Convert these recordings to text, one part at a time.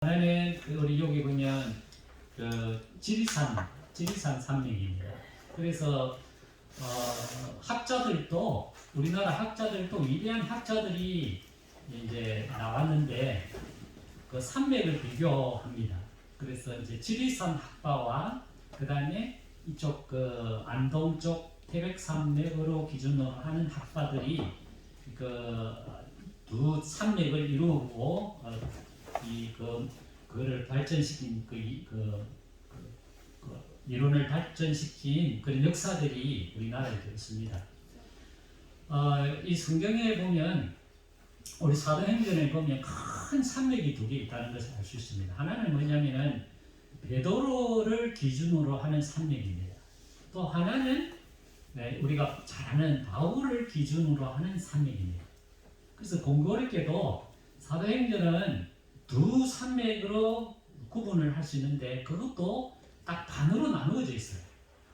하나는 우리 여기 보면 지리산 산맥입니다. 그래서 학자들도 우리나라 학자들도 위대한 학자들이 이제 나왔는데 그 산맥을 비교합니다. 그래서 이제 지리산 학파와 그 다음에 이쪽 그 안동 쪽 태백산맥으로 기준으로 하는 학파들이 그 두 산맥을 이루고 그거를 발전시킨 이론을 발전시킨 그런 역사들이 우리나라에 있습니다. 이 성경에 보면 우리 사도행전에 보면 큰 산맥이 두 개 있다는 것을 알 수 있습니다. 하나는 뭐냐면은 베드로를 기준으로 하는 산맥입니다. 또 하나는 우리가 잘 아는 바울을 기준으로 하는 산맥입니다. 그래서 공교롭게도 사도행전은 두 산맥으로 구분을 할 수 있는데 그것도 딱 반으로 나누어져 있어요.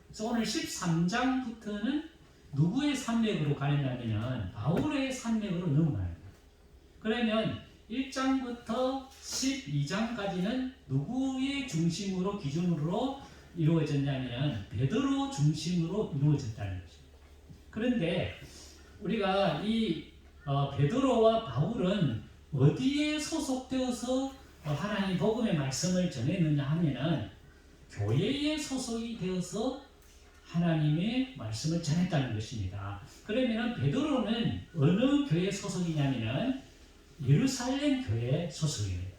그래서 오늘 13장부터는 누구의 산맥으로 가느냐면 바울의 산맥으로 넘어가요. 그러면 1장부터 12장까지는 누구의 중심으로 기준으로 이루어졌냐면 베드로 중심으로 이루어졌다는 것입니다. 그런데 우리가 이 베드로와 바울은 어디에 소속되어서 하나님 복음의 말씀을 전했느냐 하면은 교회에 소속이 되어서 하나님의 말씀을 전했다는 것입니다. 그러면 베드로는 어느 교회 소속이냐면은 예루살렘 교회 소속입니다.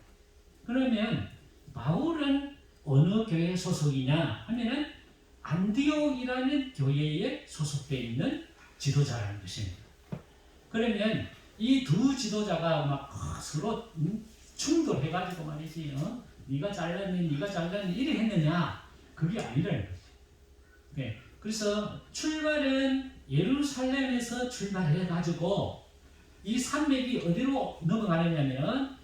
그러면 바울은 어느 교회 소속이냐 하면은 안디옥이라는 교회에 소속되어 있는 지도자라는 것입니다. 그러면 이 두 지도자가 막 서로 충돌해가지고 말이지, 네가 잘났니, 네가 잘났니 이래 했느냐? 그게 아니라는 거지. 네. 그래서 출발은 예루살렘에서 출발해가지고 이 산맥이 어디로 넘어가느냐면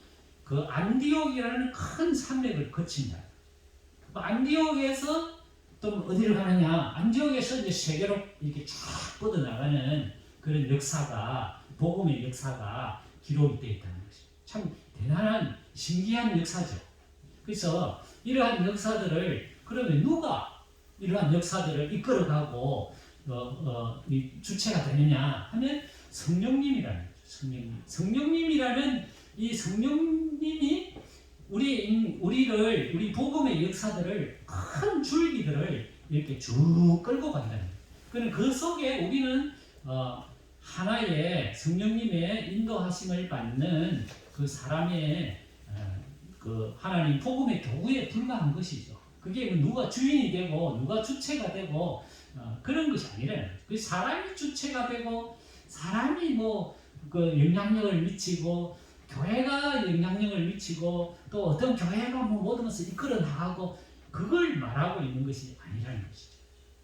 그 안디옥이라는 큰 산맥을 거친다. 안디옥에서 또 어디로 가느냐? 안디옥에서 이제 세계로 이렇게 쫙 뻗어나가는 그런 역사가 복음의 역사가 기록이 되어 있다는 것이 참 대단한 신기한 역사죠. 그래서 이러한 역사들을 그러면 누가 이러한 역사들을 이끌어가고 이 주체가 되느냐 하면 성령님이라는 거죠. 성령님이라는 이 성령님이 우리 복음의 역사들을 큰 줄기들을 이렇게 쭉 끌고 간다는 거예요. 그럼 그 속에 우리는 하나의 성령님의 인도하심을 받는 그 사람의 그 하나님 복음의 도구에 불과한 것이죠. 그게 누가 주인이 되고 누가 주체가 되고 그런 것이 아니라는 거죠. 그 사람이 주체가 되고 사람이 그 영향력을 미치고 교회가 영향력을 미치고 또 어떤 교회가 모든 것을 이끌어 나가고 그걸 말하고 있는 것이 아니라는 것이죠.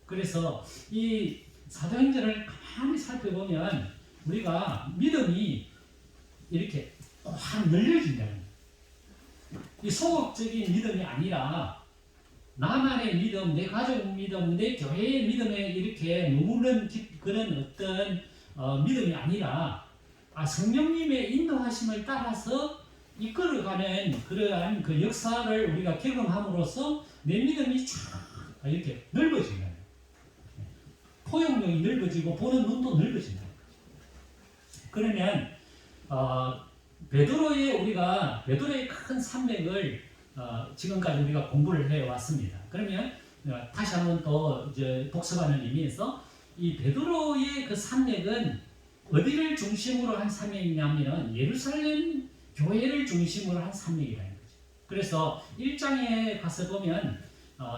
그래서 이 사도행전을 가만히 살펴보면 우리가 믿음이 이렇게 확 늘려진다는 거예요. 이 소극적인 믿음이 아니라 나만의 믿음, 내 가족 믿음, 내 교회의 믿음에 이렇게 머무는 그런 어떤 믿음이 아니라 성령님의 인도하심을 따라서 이끌어가는 그러한 그 역사를 우리가 경험함으로써 내 믿음이 쫙 이렇게 넓어지는 거예요. 포용력이 넓어지고 보는 눈도 넓어진다. 그러면 베드로의 큰 산맥을 지금까지 우리가 공부를 해 왔습니다. 그러면 다시 한번 또 이제 복습하는 의미에서 이 베드로의 그 산맥은 어디를 중심으로 한 산맥이냐면 예루살렘 교회를 중심으로 한 산맥이라는 거죠. 그래서 1장에 가서 보면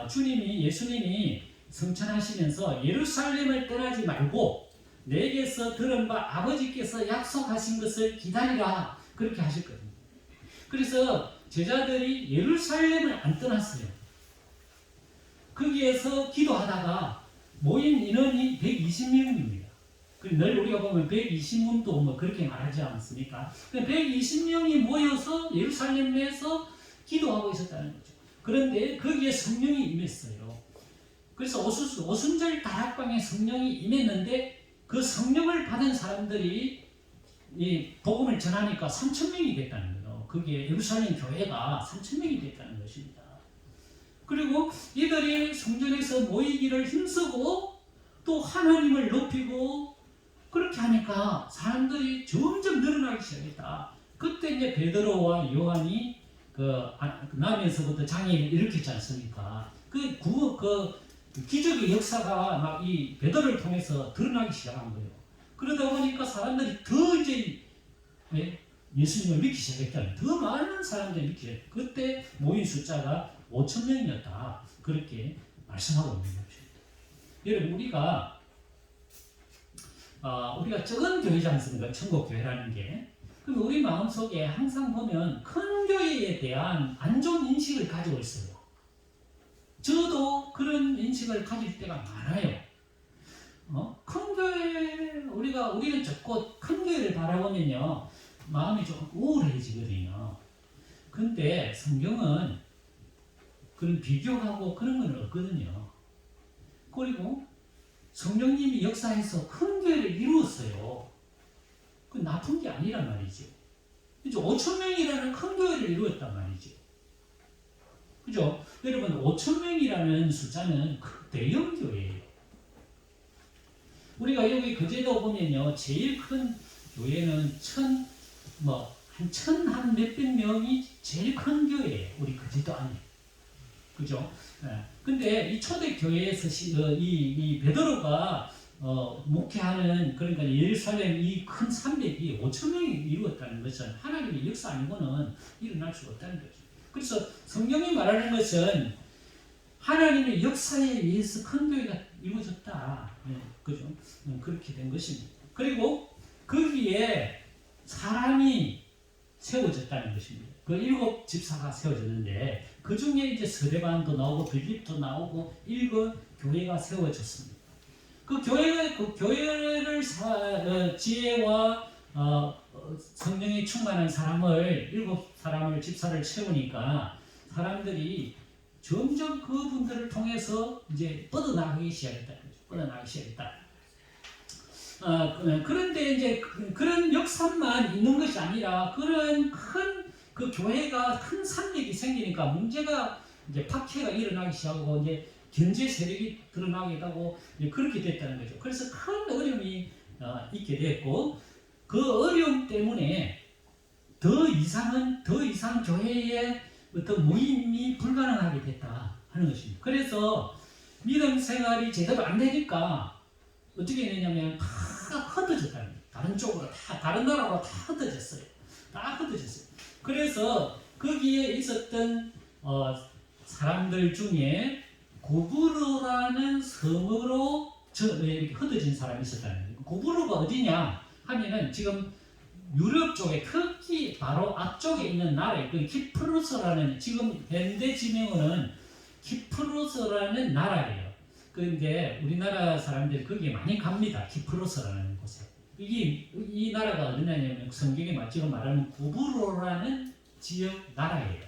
예수님이 성천하시면서 예루살렘을 떠나지 말고 내게서 들은 바 아버지께서 약속하신 것을 기다리라 그렇게 하셨거든요. 그래서 제자들이 예루살렘을 안 떠났어요. 거기에서 기도하다가 모인 인원이 120명입니다. 늘 우리가 보면 120문도 그렇게 말하지 않습니까? 120명이 모여서 예루살렘에서 기도하고 있었다는 거죠. 그런데 거기에 성령이 임했어요. 그래서 오순절 다락방에 성령이 임했는데 그 성령을 받은 사람들이 이 복음을 전하니까 3,000명이 됐다는 거예요. 그게 예루살렘 교회가 3,000명이 됐다는 것입니다. 그리고 이들이 성전에서 모이기를 힘쓰고 또 하나님을 높이고 그렇게 하니까 사람들이 점점 늘어나기 시작했다. 그때 이제 베드로와 요한이 남에서부터 장애인을 일으켰지 않습니까? 그 기적의 역사가 막 이 베드로를 통해서 드러나기 시작한 거예요. 그러다 보니까 사람들이 더 이제 예수님을 믿기 시작했다는, 더 많은 사람들이 믿기 시작했다. 그때 모인 숫자가 5,000명이었다. 그렇게 말씀하고 있는 것입니다. 여러분, 우리가 적은 교회지 않습니까? 천국교회라는 게. 그럼 우리 마음속에 항상 보면 큰 교회에 대한 안 좋은 인식을 가지고 있어요. 저도 그런 인식을 가질 때가 많아요. 큰 교회, 우리는 자꾸 큰 교회를 바라보면요, 마음이 조금 우울해지거든요. 근데 성경은 그런 비교하고 그런 건 없거든요. 그리고 성령님이 역사해서 큰 교회를 이루었어요. 그 나쁜 게 아니란 말이죠. 그죠? 5,000명이라는 큰 교회를 이루었단 말이죠. 그죠? 여러분, 5,000명이라는 숫자는 대형 교회예요. 우리가 여기 거제도 보면요, 제일 큰 교회는 한 몇백 명이 제일 큰 교회예요. 우리 거제도 안에. 그죠? 근데 이 초대교회에서 이 베드로가 목회하는, 그러니까 예루살렘 이 큰 산맥이 5,000명이 이루었다는 것은 하나님의 역사 아니고는 일어날 수 없다는 거죠. 그래서 성경이 말하는 것은 하나님의 역사에 의해서 큰 교회가 이루어졌다. 그죠? 그렇게 된 것입니다. 그리고 거기에 사람이 세워졌다는 것입니다. 그 7 집사가 세워졌는데 그 중에 이제 스데반도 나오고 빌립도 나오고 7 교회가 세워졌습니다. 그 교회를 지혜와 성령이 충만한 사람을 7 사람을 집사를 채우니까 사람들이 점점 그분들을 통해서 이제 뻗어나가기 시작했다는 거죠. 뻗어나가기 시작했다. 그런데 이제 그런 역사만 있는 것이 아니라 그런 큰 그 교회가 큰 산맥이 생기니까 문제가 이제 박해가 일어나기 시작하고 이제 견제 세력이 드러나기도 하고 그렇게 됐다는 거죠. 그래서 큰 어려움이 있게 됐고 그 어려움 때문에 더 이상 교회에 어떤 모임이 불가능하게 됐다 하는 것입니다. 그래서 믿음 생활이 제대로 안 되니까 어떻게 했냐면 다 흩어졌다는 거예요. 다른 쪽으로 다른 나라로 다 흩어졌어요. 다 흩어졌어요. 그래서 거기에 있었던 사람들 중에 구브로라는 섬으로 흩어진 사람이 있었다는 거예요. 구브로가 어디냐 하면은 지금 유럽 쪽에 특히 바로 앞쪽에 있는 나라에 그 키프로스라는, 지금 현대 지명으로는 키프로스라는 나라예요. 그런데 우리나라 사람들이 거기에 많이 갑니다. 키프로스라는 곳에. 이 나라가 어디냐면 성경에 지금 말하는 구브로라는 지역 나라예요.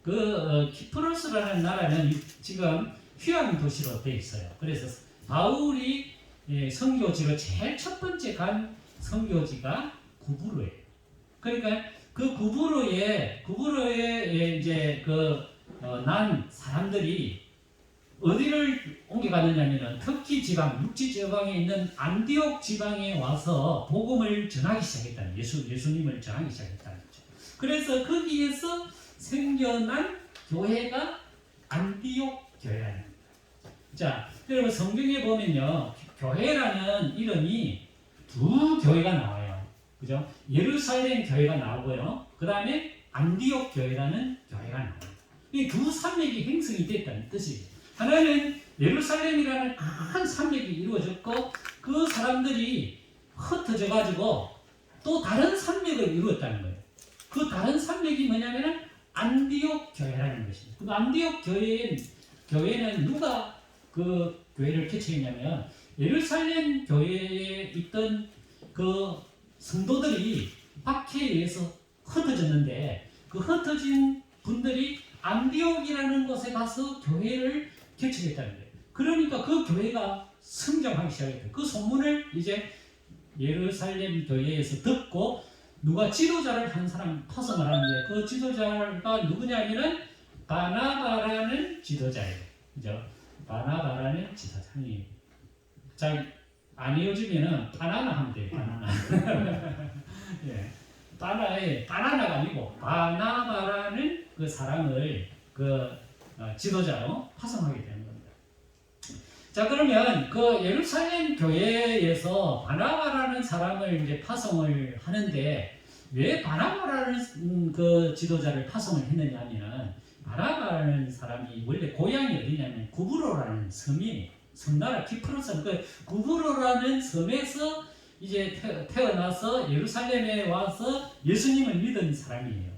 그 키프로스라는 나라는 지금 휴양 도시로 되어 있어요. 그래서 바울이 선교지로 제일 첫 번째 간 선교지가 구브로예요. 그러니까 그 구브로에 이제 난 사람들이 어디를 옮겨가느냐면은 터키 지방, 육지 지방에 있는 안디옥 지방에 와서 복음을 전하기 시작했다는, 예수님을 전하기 시작했다는 거죠. 그래서 거기에서 생겨난 교회가 안디옥 교회라는 겁니다. 자, 여러분 성경에 보면요, 교회라는 이름이 2 교회가 나와요. 그죠? 예루살렘 교회가 나오고요. 그 다음에 안디옥 교회라는 교회가 나와요. 이 2 산맥이 형성이 됐다는 뜻이에요. 하나는 예루살렘이라는 큰 산맥이 이루어졌고 그 사람들이 흩어져 가지고 또 다른 산맥을 이루었다는 거예요. 그 다른 산맥이 뭐냐면 안디옥 교회라는 것입니다. 그 안디옥 교회는 누가 그 교회를 개최했냐면 예루살렘 교회에 있던 그 성도들이 박해에 의해서 흩어졌는데 그 흩어진 분들이 안디옥이라는 곳에 가서 교회를 개척했다는 거예요. 그러니까 그 교회가 성장하기 시작했다. 그 소문을 이제 예루살렘 교회에서 듣고 누가 지도자를 한 사람 파송을 하는데 그 지도자가 누구냐면은 바나바라는 지도자예요. 그죠? 바나바라는 지도자니. 잘 안 이어지면은 바나나 하면 돼요. 바나나. 예. 바나나가 아니고 바나바라는 그 사람을 지도자로 파송하게 되는 겁니다. 자, 그러면 그 예루살렘 교회에서 바나바라는 사람을 이제 파송을 하는데 왜 바나바라는 그 지도자를 파송을 했느냐 하면 바나바라는 사람이 원래 고향이 어디냐면 구브로라는 섬이 섬나라 키프로스 그 구브로라는 섬에서 이제 태어나서 예루살렘에 와서 예수님을 믿은 사람이에요.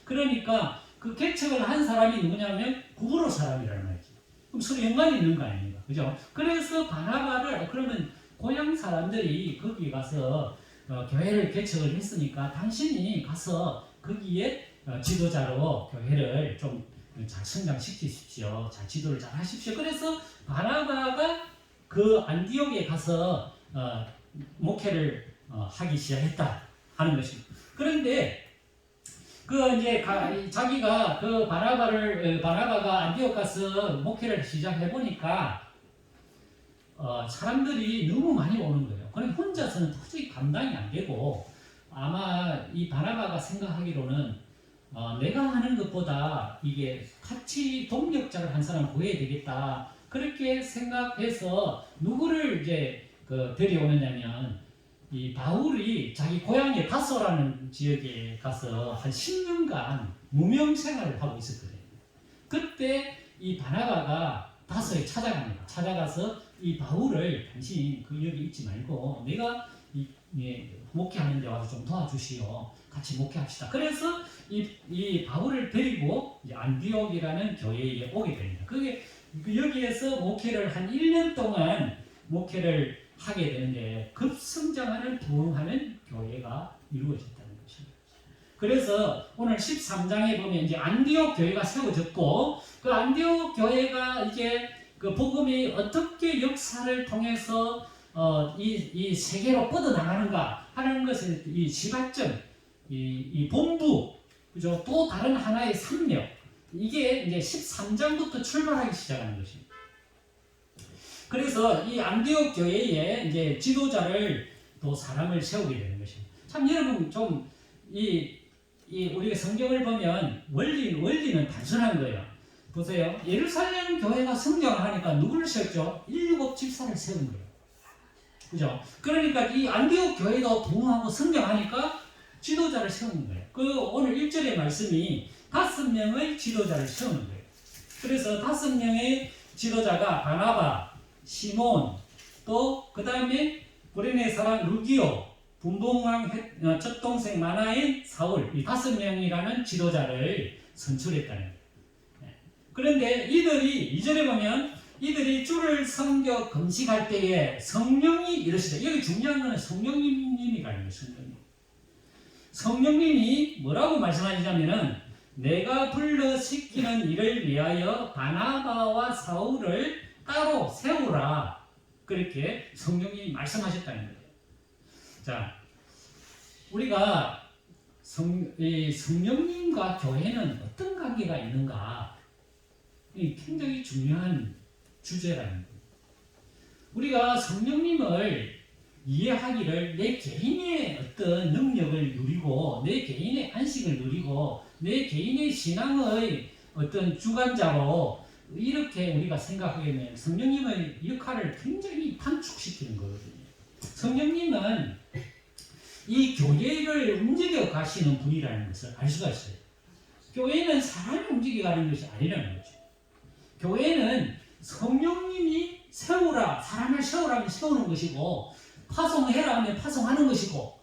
그러니까 그 개척을 한 사람이 누구냐면 구브로 사람이라는 말이죠. 그럼 서로 연관이 있는 거 아닙니까? 그죠? 그래서 바나바를 그러면 고향 사람들이 거기 가서 교회를 개척을 했으니까 당신이 가서 거기에 지도자로 교회를 좀 잘 성장시키십시오. 잘 지도를 잘 하십시오. 그래서 바나바가 그 안디옥에 가서 목회를 하기 시작했다 하는 것입니다. 그런데 그 이제 자기가 그 바나바가 안디옥 가서 목회를 시작해 보니까 사람들이 너무 많이 오는 거예요. 그럼 혼자서는 도저히 감당이 안 되고 아마 이 바나바가 생각하기로는 내가 하는 것보다 이게 같이 동력자를 한 사람 구해야 되겠다. 그렇게 생각해서 누구를 이제 데려오느냐면 이 바울이 자기 고향의 다소라는 지역에 가서 한 10년간 무명 생활을 하고 있었거든요. 그때 이 바나바가 다소에 찾아갑니다. 찾아가서 이 바울을 당신 여기 있지 말고 내가 목회하는 데 와서 좀 도와주시오. 같이 목회합시다. 그래서 이 바울을 데리고 안디옥이라는 교회에 오게 됩니다. 그게 여기에서 목회를 한 1년 동안 목회를 하게 되는데 급성장하는 부흥하는 교회가 이루어졌다는 것입니다. 그래서 오늘 13장에 보면 이제 안디옥 교회가 세워졌고 그 안디옥 교회가 이제 그 복음이 어떻게 역사를 통해서 이 세계로 뻗어나가는가 하는 것을 이 시발점, 이 본부, 그죠? 또 다른 하나의 산력, 이게 이제 13장부터 출발하기 시작하는 것입니다. 그래서 이 안디옥 교회에 이제 지도자를 또 사람을 세우게 되는 것입니다. 참 여러분 좀 우리가 성경을 보면 원리는 단순한 거예요. 보세요. 예루살렘 교회가 성장을 하니까 누구를 세웠죠? 7 집사를 세운 거예요. 그죠? 그러니까 이 안디옥 교회도 부흥하고 성장하니까 지도자를 세우는 거예요. 그 오늘 1절의 말씀이 5명의 지도자를 세우는 거예요. 그래서 5명의 지도자가 바나바, 시몬, 또 그 다음에 구레네 사람 루기오, 분봉왕 첫 동생 마나인 사울, 이 5명이라는 지도자를 선출했다는 거예요. 그런데 이들이 2절에 보면 이들이 주를 섬겨 금식할 때에 성령이 이러시다. 여기 중요한 것은 성령님이라는 거예요. 성령님이 뭐라고 말씀하시냐면은 내가 불러 시키는 일을 위하여 바나바와 사울을 따로 세우라. 그렇게 성령님이 말씀하셨다는 거예요. 자, 우리가 성령님과 교회는 어떤 관계가 있는가? 굉장히 중요한 주제라는 거예요. 우리가 성령님을 이해하기를 내 개인의 어떤 능력을 누리고 내 개인의 안식을 누리고 내 개인의 신앙의 어떤 주관자로 이렇게 우리가 생각하게 되면 성령님의 역할을 굉장히 단축시키는 거거든요. 성령님은 이 교회를 움직여 가시는 분이라는 것을 알 수가 있어요. 교회는 사람이 움직여 가는 것이 아니라는 거죠. 교회는 성령님이 세우라, 사람을 세우라면 세우는 것이고 파송해라 하면 파송하는 것이고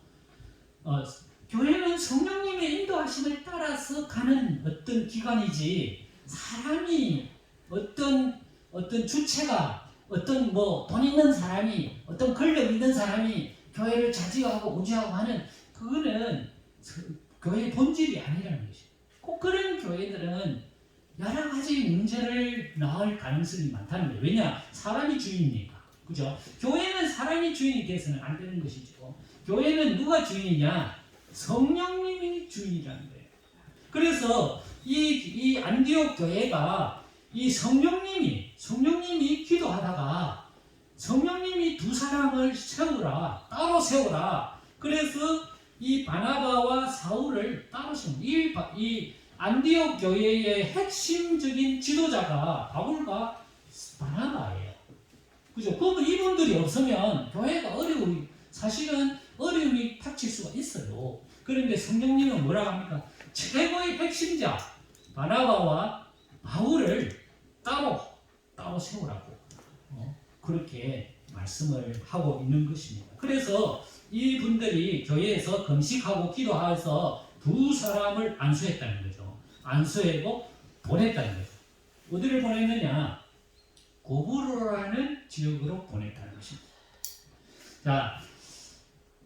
교회는 성령님의 인도하심을 따라서 가는 어떤 기관이지 사람이 어떤 주체가 어떤 돈 있는 사람이 어떤 권력 있는 사람이 교회를 자지하고 우지하고 하는 그거는 교회의 본질이 아니라는 것이죠. 꼭 그런 교회들은 여러 가지 문제를 낳을 가능성이 많다는 거예요. 왜냐? 사람이 주인이니까. 그죠? 교회는 사람이 주인이 돼서는 안 되는 것이죠. 교회는 누가 주인이냐? 성령님이 주인이라는 거예요. 그래서 이 안디옥 교회가 이 성령님이 기도하다가 성령님이 두 사람을 세우라, 따로 세우라. 그래서 이 바나바와 사울을 따로 세우라. 이 안디옥 교회의 핵심적인 지도자가 바울과 바나바예요. 그죠? 그러면 이분들이 없으면 교회가 사실은 어려움이 닥칠 수가 있어요. 그런데 성령님은 뭐라고 합니까? 최고의 핵심자 바나바와 바울을 따로 세우라고 그렇게 말씀을 하고 있는 것입니다. 그래서 이분들이 교회에서 금식하고 기도해서 두 사람을 안수했다는 거죠. 안수하고 보냈다는 거죠. 어디를 보냈느냐? 고브로라는 지역으로 보냈다는 것입니다. 자,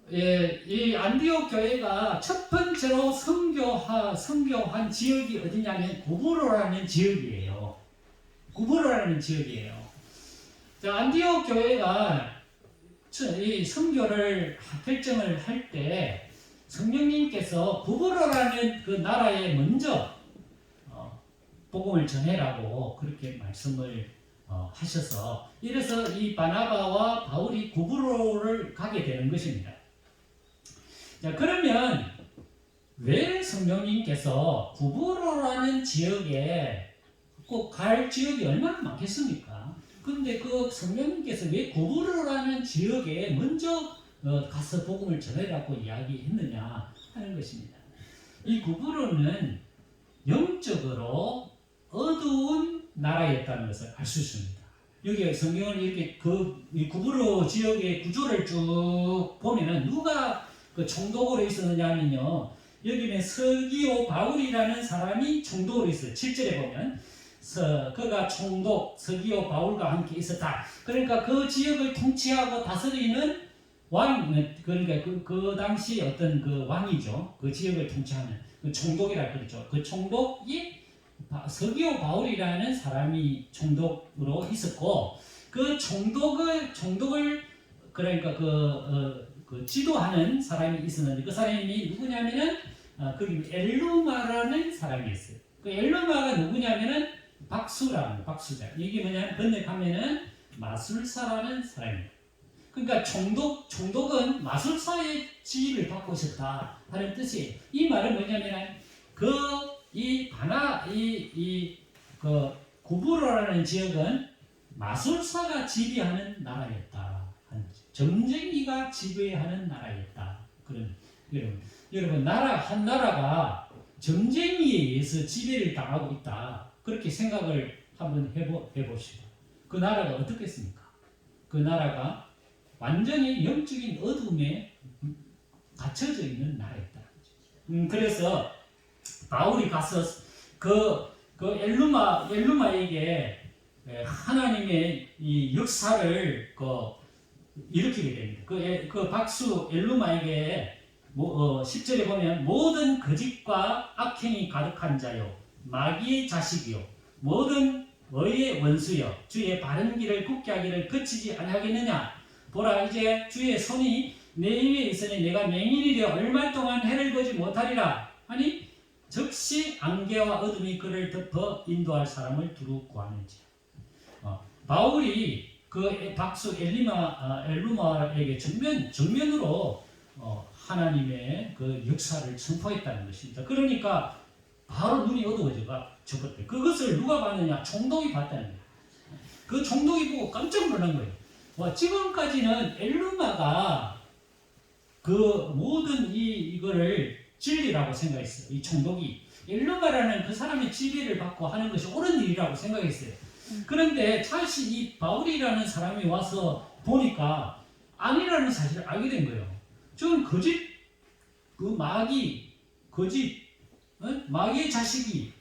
이 안디옥 교회가 첫 번째로 선교한 지역이 어디냐면 고브로라는 지역이에요. 고브로라는 지역이에요. 자, 안디옥 교회가 이 선교를 결정을 할 때 성령님께서 고브로라는 그 나라에 먼저 복음을 전해라고 그렇게 말씀을 하셔서 이래서 이 바나바와 바울이 고브로를 가게 되는 것입니다. 자, 그러면 왜 성령님께서 고브로라는 지역에 꼭 갈 지역이 얼마나 많겠습니까? 근데 그 성령님께서 왜 고브로라는 지역에 먼저 가서 복음을 전해라고 이야기했느냐 하는 것입니다. 이 고브로는 영적으로 어두운 나라였다는 것을 알 수 있습니다. 여기 성경을 이렇게 이 고브로 지역의 구조를 쭉 보면은 누가 그 총독으로 있었느냐면요. 여기는 서기오 바울이라는 사람이 총독으로 있어요. 7절에 보면 그가 총독 서기오 바울과 함께 있었다. 그러니까 그 지역을 통치하고 다스리는 왕, 그러니까 그 당시 어떤 그 왕이죠. 그 지역을 통치하는 그 총독이라 그러죠. 그 총독이 서기오 바울이라는 사람이 총독으로 있었고, 그 총독을 그러니까 그 지도하는 사람이 있었는데 그 사람이 누구냐면은 거기 엘루마라는 사람이 있어요. 그 엘루마가 누구냐면은 박수자. 이게 뭐냐면 번역하면은 마술사라는 사람입니다. 그러니까 총독은 마술사의 지위를 받고 있었다 하는 뜻이에요. 이 말은 뭐냐면 그 고브로라는 지역은 마술사가 지배하는 나라였다 하는 거죠. 점쟁이가 지배하는 나라였다. 그런 여러분 한 나라가 점쟁이에 의해서 지배를 당하고 있다. 그렇게 생각을 한번 해봅시다. 그 나라가 어떻겠습니까? 그 나라가 완전히 영적인 어둠에 갇혀져 있는 나라였다. 그래서 바울이 가서 그 엘루마에게 하나님의 이 역사를 일으키게 됩니다. 그 박수 엘루마에게 10절에 보면 모든 거짓과 악행이 가득한 자요 마귀의 자식이요 모든 의의 원수여 주의 바른 길을 굳게 하기를 그치지 아니하겠느냐. 보라 이제 주의 손이 내 위에 있으니 내가 맹인이되어 얼마 동안 해를 보지 못하리라 하니 즉시 안개와 어둠이 그를 덮어 인도할 사람을 두루 구하는지라. 바울이 그 박수 엘루마에게 정면으로 하나님의 그 역사를 선포했다는 것입니다. 그러니까 바로 눈이 어두워졌거든요. 그것을 누가 봤느냐? 총독이 봤다는 거예요. 그 총독이 보고 깜짝 놀란 거예요. 지금까지는 엘루마가 그 모든 이거를 진리라고 생각했어요. 이 총독이 엘루마라는 그 사람의 지배를 받고 하는 것이 옳은 일이라고 생각했어요. 그런데 다시 이 바울이라는 사람이 와서 보니까 아니라는 사실을 알게 된 거예요. 저는 거짓, 마귀의 자식이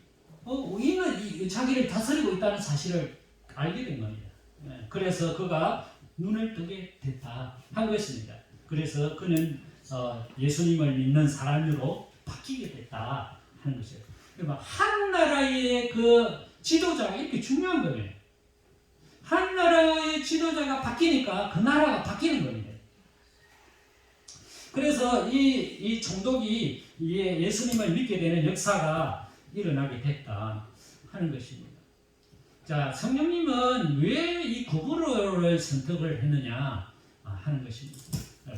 우리는 자기를 다스리고 있다는 사실을 알게 된 겁니다. 그래서 그가 눈을 뜨게 됐다 한 것입니다. 그래서 그는 예수님을 믿는 사람으로 바뀌게 됐다 하는 것이에요. 그러니까 한 나라의 그 지도자가 이렇게 중요한 거예요. 한 나라의 지도자가 바뀌니까 그 나라가 바뀌는 겁니다. 그래서 이 총독이 예수님을 믿게 되는 역사가 일어나게 됐다 하는 것입니다. 자, 성령님은 왜 이 구브로를 선택을 했느냐 하는 것입니다.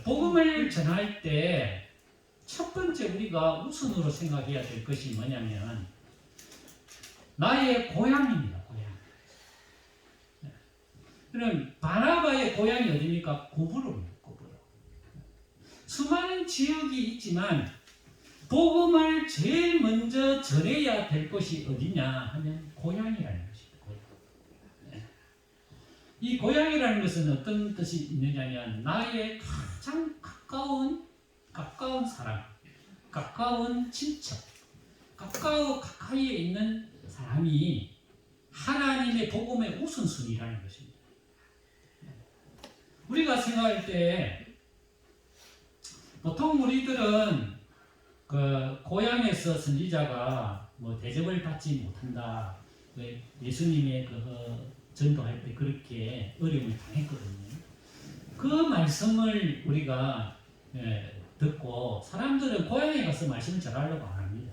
복음을 전할 때 첫 번째 우리가 우선으로 생각해야 될 것이 뭐냐면 나의 고향입니다. 고향. 그럼 바나바의 고향이 어디입니까? 구브로입니다. 구브로. 수많은 지역이 있지만 복음을 제일 먼저 전해야 될 곳이 어디냐 하면 고향이라는 것입니다. 고향. 이 고향이라는 것은 어떤 뜻이 있느냐면 나의 가장 가까운 사람, 가까운 친척, 가까이에 있는 사람이 하나님의 복음의 우선순위라는 것입니다. 우리가 생각할 때 보통 우리들은 그 고향에서 선지자가 뭐 대접을 받지 못한다. 예수님의 그 전도할 때 그렇게 어려움을 당했거든요. 그 말씀을 우리가 듣고 사람들은 고향에 가서 말씀을 전하려고 안 합니다.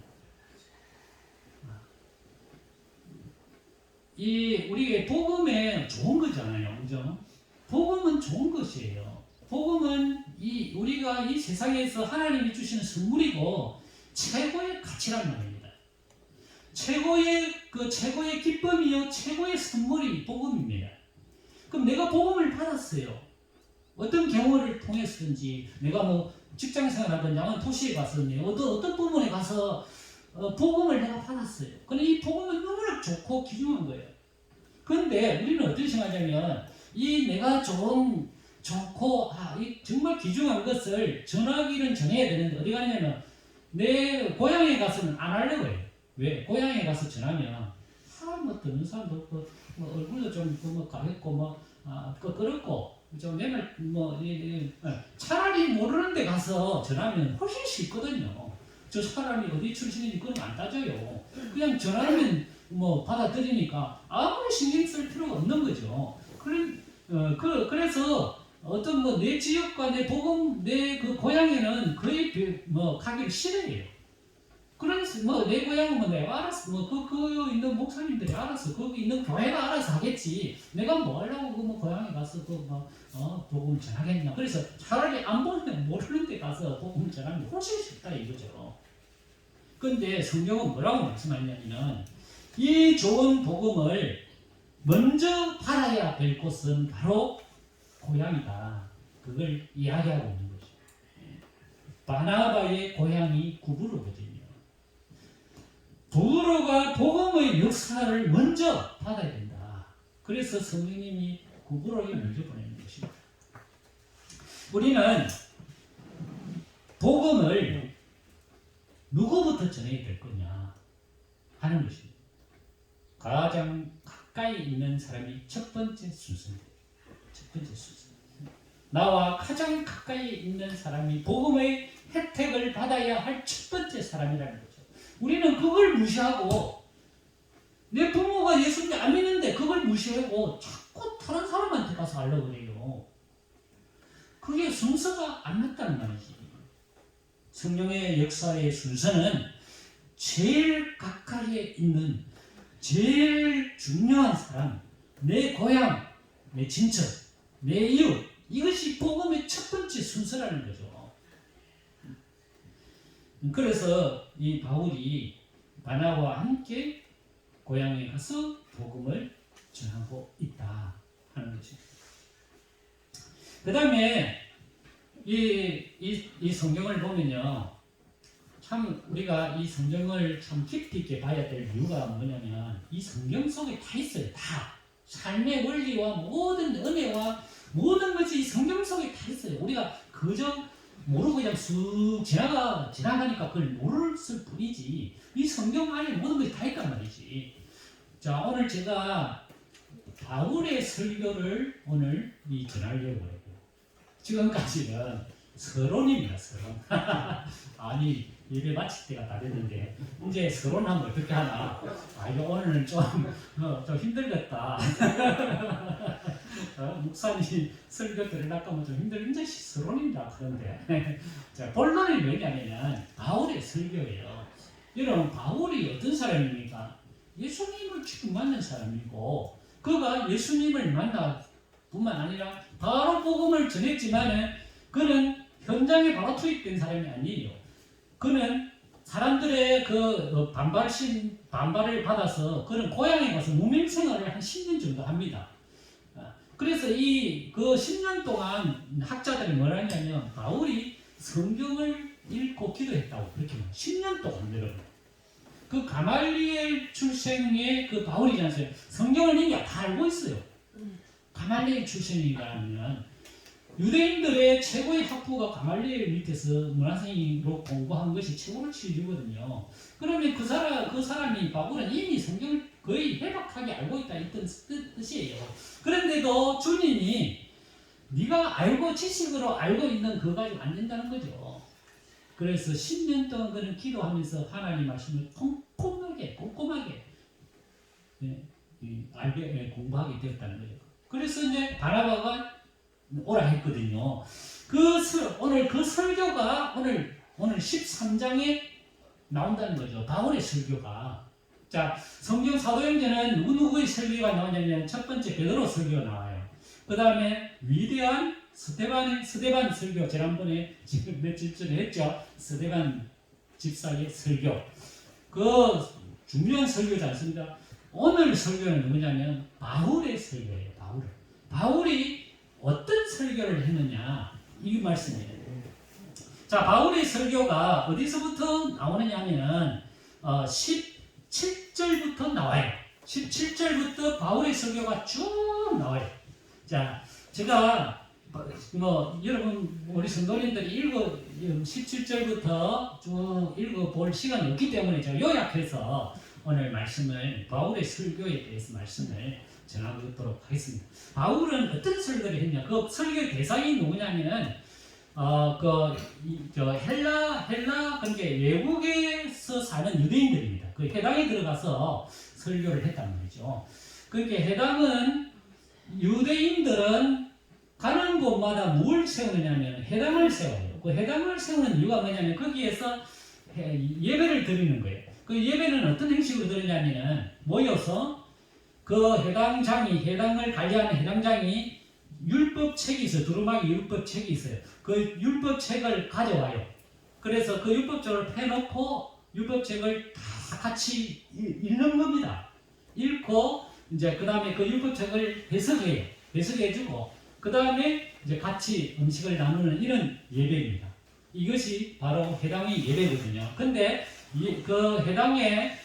우리의 복음에 좋은 거잖아요, 그죠? 복음은 좋은 것이에요. 복음은 우리가 이 세상에서 하나님이 주시는 선물이고 최고의 가치란 말입니다. 최고의 기쁨이요, 최고의 선물이 복음입니다. 그럼 내가 복음을 받았어요. 어떤 경우를 통해서든지 내가 뭐 직장생활하든 양은 도시에 갔었네요. 어떤 부분에 가서 복음을 내가 받았어요. 근데 이 복음은 너무나 좋고 귀중한 거예요. 그런데 우리는 어떻게 생각하냐면 내가 좋고 정말 귀중한 것을 전하기는 전해야 되는데 어디 가냐면 내 고향에 가서는 안 하려고 해요. 왜? 고향에 가서 전하면 뭐 듣는 사람도 없고 뭐 얼굴도 좀 가볍고 그렇고 좀 맨날 차라리 모르는 데 가서 전하면 훨씬 쉽거든요. 저 사람이 어디 출신인지 그건 안 따져요. 그냥 전하면 받아들이니까 아무리 신경 쓸 필요가 없는 거죠. 그래서 어떤 내 지역과 내 복음 내 그 고향에는 거의 가기를 싫어해요. 그래서 내 고향은 내가 알아서 그 있는 목사님들이 알아서 거기 있는 교회가 알아서 하겠지. 내가 뭐 하려고 고향에 가서 복음 전하겠냐. 그래서 차라리 안 보면 모르는 데 가서 복음 전하는 게 훨씬 쉽다 이거죠. 근데 성경은 뭐라고 말씀하냐면 이 좋은 복음을 먼저 받아야 될 곳은 바로 고향이다. 그걸 이야기하고 있는 거죠. 바나바의 고향이 구브로거든요. 구브로가 복음의 역사를 먼저 받아야 된다. 그래서 성령님이 구브로에 먼저 보내는 것입니다. 우리는 복음을 누구부터 전해야 될 거냐 하는 것입니다. 가장 가까이 있는 사람이 첫 번째 순서입니다. 첫 번째 순서. 나와 가장 가까이 있는 사람이 복음의 혜택을 받아야 할 첫 번째 사람이라는 거죠. 우리는 그걸 무시하고 내 부모가 예수님 안 믿는데 그걸 무시하고 자꾸 다른 사람한테 가서 하려고 그래요. 그게 순서가 안 맞다는 말이지. 성령의 역사의 순서는 제일 가까이에 있는 제일 중요한 사람, 내 고향, 내 친척, 내 이웃, 이것이 복음의 첫 번째 순서라는 거죠. 그래서 이 바울이 바나바와 함께 고향에 가서 복음을 전하고 있다 하는 것입니다. 그 다음에 이 성경을 보면요, 참 우리가 이 성경을 참 깊이 있게 봐야 될 이유가 뭐냐면 이 성경 속에 다 있어요. 다 삶의 원리와 모든 은혜와 모든 것이 이 성경 속에 다 있어요. 우리가 그저 모르고 그냥 쑥 지나가니까 그걸 모를 뿐이지 이 성경 안에 모든 것이 다 있단 말이지. 자, 오늘 제가 바울의 설교를 오늘 전하려고 해요. 지금까지는 서론입니다. 서론. 아니 예배 마칠 때가 다 됐는데 이제 서론하면 어떻게 하나. 이거 오늘은 좀 힘들겠다. 목사님 설교 들으려고 하면 좀 힘든 서론입니다. 그런데 자, 본론이 뭐냐면 바울의 설교예요. 여러분 바울이 어떤 사람입니까? 예수님을 지금 만난 사람이고 그가 예수님을 만나 뿐만 아니라 바로 복음을 전했지만은 그는 현장에 바로 투입된 사람이 아니에요. 그는 사람들의 그 반발을 받아서 그는 고향에 가서 무명 생활을 한 10년 정도 합니다. 그래서 그 10년 동안 학자들이 뭐라 하냐면 바울이 성경을 읽고 기도했다고 그렇게 말해요. 10년 동안 여러분. 그 가말리엘 출생의 그 바울이지 않습니까? 성경을 이미 다 알고 있어요. 가말리엘 출신이라면 유대인들의 최고의 학부가 가말리엘 밑에서 문화생으로 공부한 것이 최고로 치유거든요. 그러면 그 사람이 바울은 이미 성경을 거의 해박하게 알고 있다 이 뜻이에요. 그런데도 주님이 네가 알고 지식으로 알고 있는 그거 가지고 안 된다는 거죠. 그래서 10년 동안 그는 기도하면서 하나님 말씀을 꼼꼼하게 공부하게 되었다는 거죠. 그래서 이제 바나바가 오라 했거든요. 오늘 그 설교가 오늘 13장에 나온다는 거죠. 바울의 설교가. 자, 성경 사도행전은 누구의 설교가 나오냐면 첫 번째 베드로 설교가 나와요. 그 다음에 위대한 스데반 설교, 지난번에 지금 며칠 전에 했죠. 스데반 집사의 설교. 그 중요한 설교지 않습니까? 오늘 설교는 누구냐면 바울의 설교예요. 바울이 어떤 설교를 했느냐 이 말씀이에요. 자, 바울의 설교가 어디서부터 나오느냐 하면은 17절부터 나와요. 17절부터 바울의 설교가 쭉 나와요. 자, 제가 여러분 우리 성도님들이 17절부터 쭉 읽어볼 시간이 없기 때문에 제가 요약해서 오늘 말씀을 바울의 설교에 대해서 말씀을 전하도록 하겠습니다. 바울은 어떤 설교를 했냐? 그 설교의 대상이 누구냐면은 헬라 그러니까 외국에서 사는 유대인들입니다. 그 해당에 들어가서 설교를 했단 말이죠. 그러니까 해당은 유대인들은 가는 곳마다 뭘 세우느냐면 해당을 세워요. 그 해당을 세우는 이유가 뭐냐면 거기에서 예배를 드리는 거예요. 그 예배는 어떤 형식으로 드리냐면 모여서 그 해당을 관리하는 해당장이 율법책이 있어요. 두루마기 율법책이 있어요. 그 율법책을 가져와요. 그래서 그 율법책을 펴놓고 율법책을 다 같이 읽는 겁니다. 읽고 이제 그 다음에 그 율법책을 해석해주고 그 다음에 이제 같이 음식을 나누는 이런 예배입니다. 이것이 바로 해당의 예배거든요. 근데 그 해당의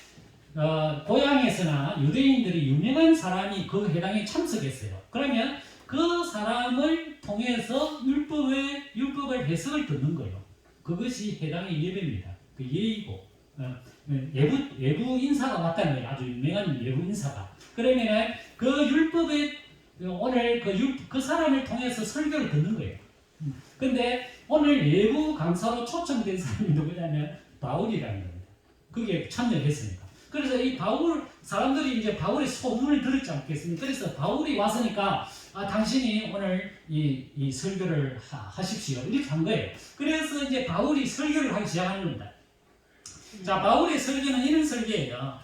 고향에서나 유대인들이 유명한 사람이 그 해당에 참석했어요. 그러면 그 사람을 통해서 율법의 해석을 듣는 거예요. 그것이 해당의 예배입니다. 그 예의고 외부 인사가 왔다는 거예요. 아주 유명한 외부 인사가. 그러면 그 율법의 오늘 그 사람을 통해서 설교를 듣는 거예요. 근데 오늘 외부 강사로 초청된 사람이 누구냐면 바울이라는 겁니다. 그게 참여했으니까. 그래서 이 사람들이 이제 바울의 소문을 들었지 않겠습니까? 그래서 바울이 왔으니까 당신이 오늘 이 설교를 하십시오. 이렇게 한 거예요. 그래서 이제 바울이 설교를 하기 시작하는 겁니다. 자, 바울의 설교는 이런 설교예요.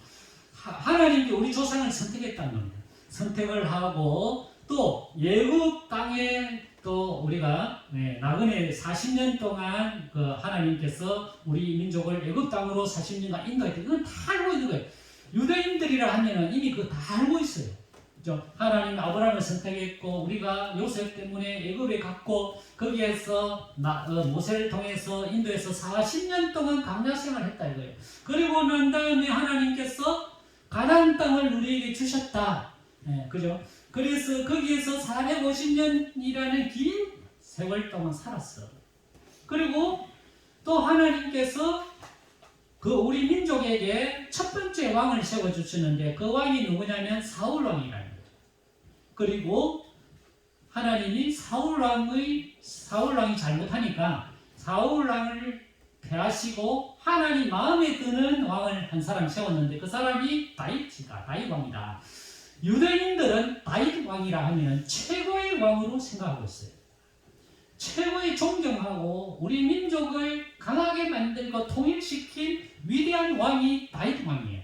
하나님이 우리 조상을 선택했다는 겁니다. 선택을 하고 또 예굽 땅에 또 우리가 나그네 40년 동안 그 하나님께서 우리 민족을 애굽 땅으로 40년간 인도했다. 이건 다 알고 있는 거예요. 유대인들이라 하면은 이미 그거 다 알고 있어요. 그죠? 하나님 아브라함을 선택했고 우리가 요셉 때문에 애굽에 갔고 거기에서 모세를 통해서 인도에서 40년 동안 광야 생활을 했다 이거예요. 그리고 난 다음에 하나님께서 가나안 땅을 우리에게 주셨다. 그죠? 그래서 거기에서 450년이라는 긴 세월 동안 살았어. 그리고 또 하나님께서 그 우리 민족에게 첫 번째 왕을 세워주시는데 그 왕이 누구냐면 사울왕이라는 거죠. 그리고 하나님이 사울왕이 잘못하니까 사울왕을 패하시고 하나님 마음에 드는 왕을 한 사람 세웠는데 그 사람이 다윗왕이다. 유대인들은 다윗 왕이라 하면 최고의 왕으로 생각하고 있어요. 최고의 존경하고 우리 민족을 강하게 만들고 통일시킨 위대한 왕이 다윗 왕이에요.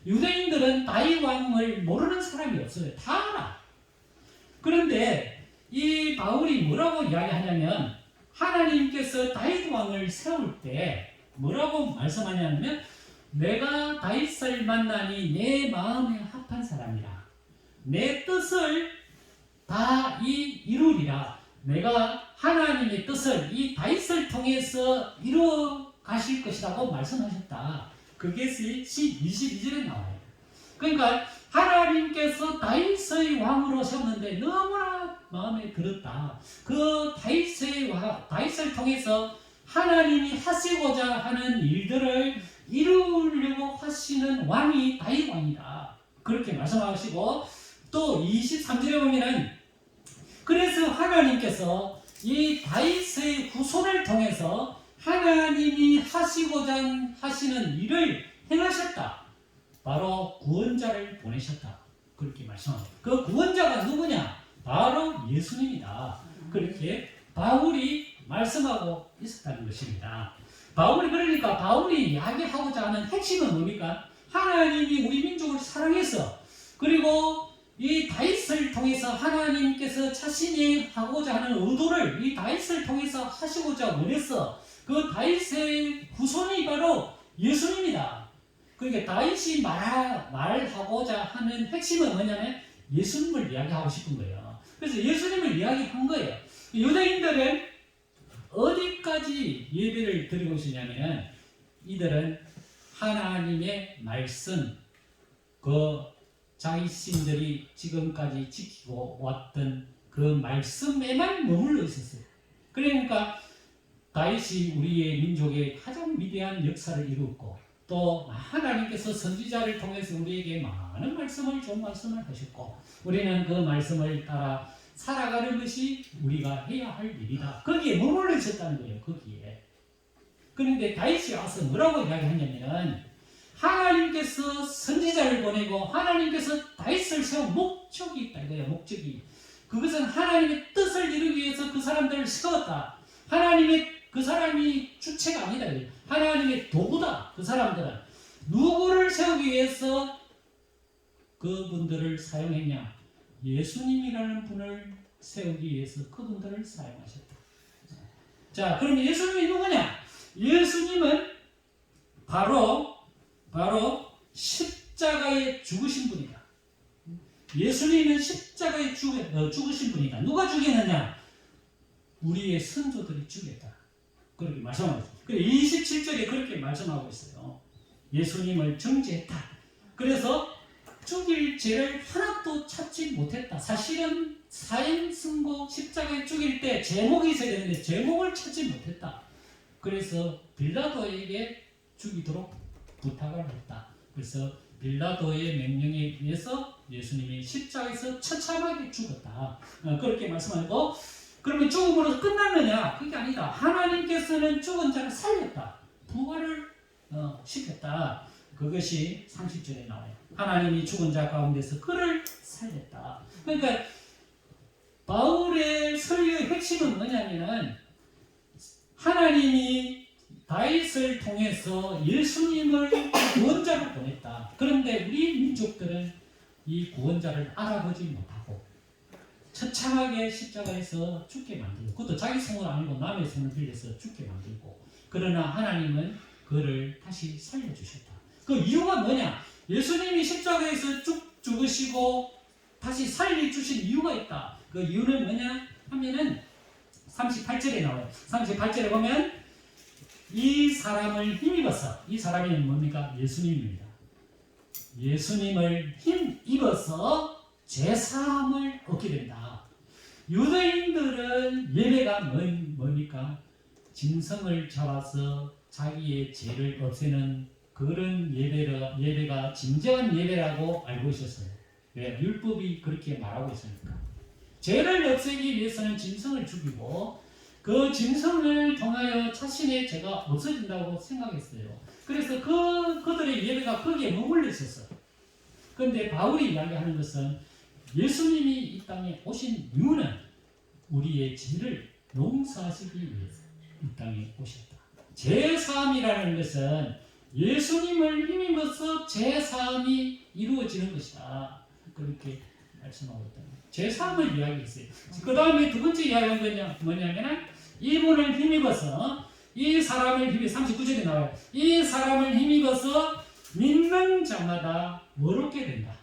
유대인들은 다윗 왕을 모르는 사람이 없어요. 다 알아. 그런데 이 바울이 뭐라고 이야기하냐면 하나님께서 다윗 왕을 세울 때 뭐라고 말씀하냐면 내가 다윗을 만나니 내 마음에 합한 사람이라. 내 뜻을 다 이루리라. 내가 하나님의 뜻을 이 다윗을 통해서 이루어 가실 것이라고 말씀하셨다. 그게 22절에 나와요. 그러니까 하나님께서 다윗의 왕으로 세웠는데 너무나 마음에 들었다. 그 다윗을 통해서 하나님이 하시고자 하는 일들을 이루려고 하시는 왕이 다윗 왕이다. 그렇게 말씀하시고 또 23절에 보면은 그래서 하나님께서 이 다윗의 후손을 통해서 하나님이 하시고자 하시는 일을 행하셨다. 바로 구원자를 보내셨다. 그렇게 말씀합니다. 그 구원자가 누구냐? 바로 예수님이다. 그렇게 바울이 말씀하고 있었다는 것입니다. 바울이 이야기하고자 하는 핵심은 뭡니까? 하나님이 우리 민족을 사랑해서 그리고 이 다윗을 통해서 하나님께서 자신이 하고자 하는 의도를 이 다윗을 통해서 하시고자 원해서 그 다윗의 후손이 바로 예수님이다. 그러니까 다윗이 말하고자 하는 핵심은 뭐냐면 예수님을 이야기하고 싶은 거예요. 그래서 예수님을 이야기한 거예요. 유대인들은 어디까지 예배를 드리고 있었냐면 이들은 하나님의 말씀, 그 자신들이 지금까지 지키고 왔던 그 말씀에만 머물러 있었어요. 그러니까 다윗이 우리의 민족의 가장 위대한 역사를 이루었고 또 하나님께서 선지자를 통해서 우리에게 많은 말씀을 좋은 말씀을 하셨고 우리는 그 말씀을 따라 살아가는 것이 우리가 해야 할 일이다. 거기에 머물러 있었다는 거예요. 거기에. 그런데 다윗이 와서 뭐라고 이야기하냐면 하나님께서 선지자를 보내고 하나님께서 다윗을 세운 목적이 있다 이거예요. 목적이. 그것은 하나님의 뜻을 이루기 위해서 그 사람들을 세웠다. 그 사람이 주체가 아니다. 하나님의 도구다. 그 사람들은. 누구를 세우기 위해서 그분들을 사용했냐? 예수님이라는 분을 세우기 위해서 그분들을 사용하셨다. 자, 그럼 예수님이 누구냐? 예수님은 바로 십자가에 죽으신 분이다. 예수님은 십자가에 죽으신 분이다. 누가 죽였느냐? 우리의 선조들이 죽였다. 그렇게 말씀하고 있어요. 27절에 그렇게 말씀하고 있어요. 예수님을 정죄했다. 그래서 죽일 죄를 하나도 찾지 못했다. 사실은 사형 승고 십자가에 죽일 때 제목이 있어야 되는데 제목을 찾지 못했다. 그래서 빌라도에게 죽이도록 부탁을 했다. 그래서 빌라도의 명령에 의해서 예수님이 십자가에서 처참하게 죽었다. 그렇게 말씀하고 그러면 죽음으로 끝났느냐? 그게 아니다. 하나님께서는 죽은 자를 살렸다. 부활을 시켰다. 그것이 30절에 나와요. 하나님이 죽은 자 가운데서 그를 살렸다. 그러니까 바울의 설교의 핵심은 뭐냐면은 하나님이 다윗을 통해서 예수님을 구원자로 보냈다. 그런데 우리 민족들은 이 구원자를 알아보지 못하고 처참하게 십자가에서 죽게 만들고 그것도 자기 손을 아니고 남의 손을 빌려서 죽게 만들고 그러나 하나님은 그를 다시 살려주셨다. 그 이유가 뭐냐? 예수님이 십자가에서 죽으시고 다시 살려주신 이유가 있다. 그 이유는 뭐냐 하면은 38절에 나와요. 38절에 보면 이 사람을 힘입어서 이 사람이 뭡니까? 예수님입니다. 예수님을 힘입어서 죄사함을 얻게 된다. 유대인들은 예배가 뭡니까? 짐승을 잡아서 자기의 죄를 없애는 그런 예배가 진정한 예배라고 알고 있었어요. 왜? 율법이 그렇게 말하고 있으니까. 죄를 없애기 위해서는 짐승을 죽이고 그 짐승을 통하여 자신의 죄가 없어진다고 생각했어요. 그래서 그들의 예배가 거기에 머물러 있었어요. 그런데 바울이 이야기하는 것은 예수님이 이 땅에 오신 이유는 우리의 죄를 용서하시기 위해서 이 땅에 오셨다. 죄사함이라는 것은 예수님을 힘입어서 죄사함이 이루어지는 것이다. 그렇게 말씀하고 있다. 죄사함을 이야기했어요. 그 다음에 두 번째 이야기한 거냐 뭐냐면 이분을 힘입어서 이 사람을 힘입어 39절에 나와요. 이 사람을 힘입어서 믿는 자마다 어렵게 된다.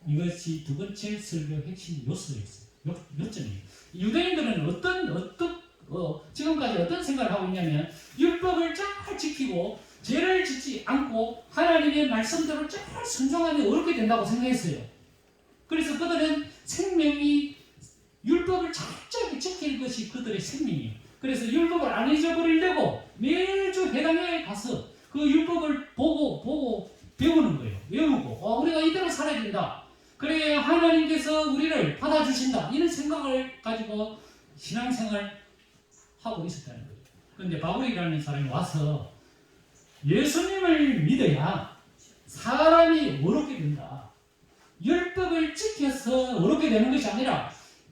이것이 두 번째 설교 핵심 요소였어요. 요점이에요. 유대인들은 지금까지 어떤 생각을 하고 있냐면 율법을 잘 지키고 죄를 짓지 않고 하나님의 말씀대로 잘 순종하면 어렵게 된다고 생각했어요. 그래서 그들은 생명이 율법을 철저하게 지키는 것이 그들의 생명이에요. 그래서 율법을 안 잊어버리려고 매주 회당에 가서 그 율법을 보고 배우는 거예요. 외우고 우리가 이대로 살아야 된다. 그래야 하나님께서 우리를 받아주신다. 이런 생각을 가지고 신앙생활 하고 있었다는 거예요. 그런데 바울이라는 사람이 와서 예수님을 믿어야 사람이 어렵게 된다. 율법을 지켜서 어렵게 되는 것이 아니라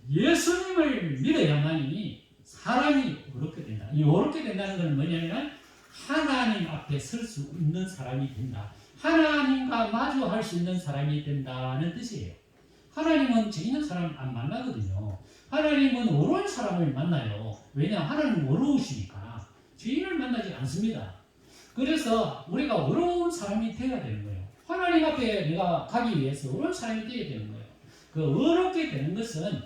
예수님을 믿어야만이 사람이 어렵게 된다. 이 어렵게 된다는 것은 뭐냐면 하나님 앞에 설 수 있는 사람이 된다. 하나님과 마주할 수 있는 사람이 된다는 뜻이에요. 하나님은 죄 있는 사람 안 만나거든요. 하나님은 어려운 사람을 만나요. 왜냐? 하나님은 어려우시니까 죄인을 만나지 않습니다. 그래서 우리가 어려운 사람이 되어야 되는 거예요. 하나님 앞에 내가 가기 위해서 어려운 사람이 되어야 되는 거예요. 그 어렵게 되는 것은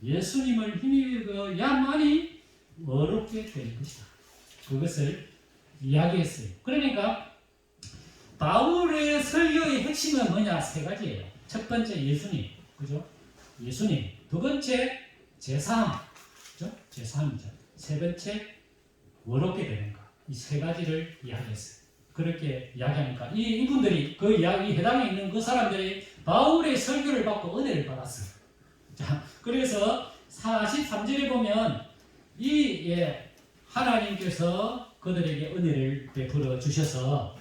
예수님을 힘입어야만이 어렵게 되는 것이다. 그것을 이야기했어요. 그러니까 바울의 설교의 핵심은 뭐냐? 세 가지예요. 첫 번째 예수님, 그죠? 예수님. 두 번째 제사함, 그죠? 제사함이죠. 세 번째 어렵게 되는 것. 이 세 가지를 이야기했어요. 그렇게 이야기하니까 이분들이 그 이야기 해당에 있는 그 사람들이 바울의 설교를 받고 은혜를 받았어요. 자, 그래서 43절에 보면 하나님께서 그들에게 은혜를 베풀어 주셔서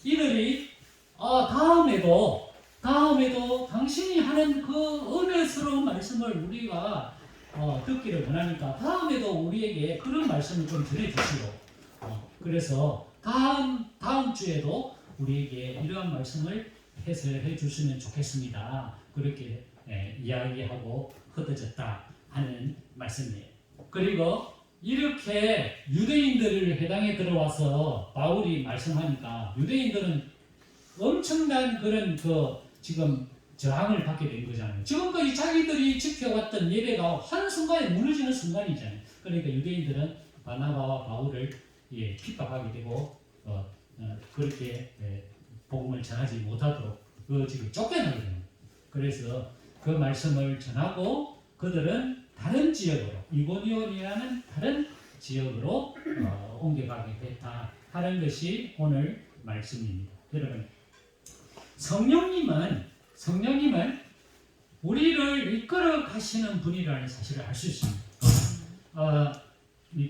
이들이 다음에도 당신이 하는 그 은혜스러운 말씀을 우리가 듣기를 원하니까 다음에도 우리에게 그런 말씀을 좀 전해주시고 그래서 다음 주에도 우리에게 이러한 말씀을 해설해 주시면 좋겠습니다. 그렇게 이야기하고 흩어졌다 하는 말씀이에요. 그리고 이렇게 유대인들을 해당에 들어와서 바울이 말씀하니까 유대인들은 엄청난 그런 지금 저항을 받게 된 거잖아요. 지금까지 자기들이 지켜왔던 예배가 한순간에 무너지는 순간이잖아요. 그러니까 유대인들은 바나바와 바울을 핍박하게 되고 그렇게 복음을 전하지 못하도록 지금 쫓겨나게 됩니다. 그래서 그 말씀을 전하고 그들은 다른 지역으로 이고니온이라는 다른 지역으로 옮겨가게 됐다 하는 것이 오늘 말씀입니다. 여러분, 성령님은 우리를 이끌어 가시는 분이라는 사실을 알 수 있습니다. 이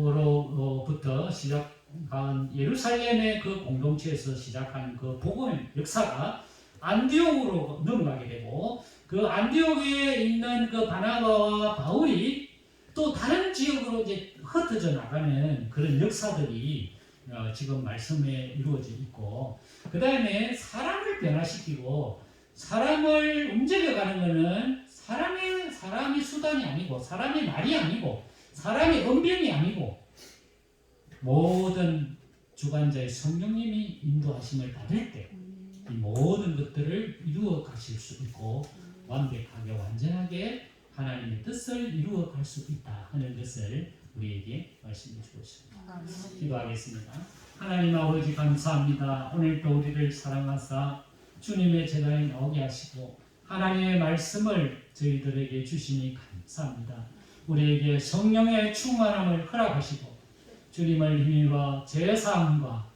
베드로로부터 시작한 예루살렘의 그 공동체에서 시작한 그 복음의 역사가 안디옥으로 넘어가게 되고 그 안디옥에 있는 그 바나바와 바울이 또 다른 지역으로 이제 흩어져 나가는 그런 역사들이 지금 말씀에 이루어져 있고 그 다음에 사람을 변화시키고 사람을 움직여가는 것은 사람이 수단이 아니고 사람의 말이 아니고 사람의 언변이 아니고 모든 주관자의 성령님이 인도하심을 받을 때 이 모든 것들을 이루어 가실 수 있고 완벽하게 완전하게 하나님의 뜻을 이루어 갈 수 있다 하는 것을 우리에게 말씀해 주고 있습니다. 기도하겠습니다. 하나님 아버지 감사합니다. 오늘도 우리를 사랑하사 주님의 제자에 나오게 하시고 하나님의 말씀을 저희들에게 주시니 감사합니다. 우리에게 성령의 충만함을 허락하시고 주님을 힘입어 제사함과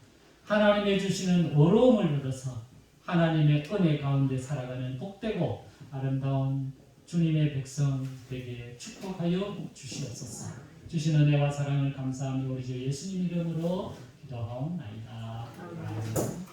하나님의 주시는 어려움을 얻어서 하나님의 은혜 가운데 살아가는 복되고 아름다운 주님의 백성 되게 축복하여 주시옵소서. 주신 은혜와 사랑을 감사하며 우리 주 예수님 이름으로 기도하옵나이다. 아멘.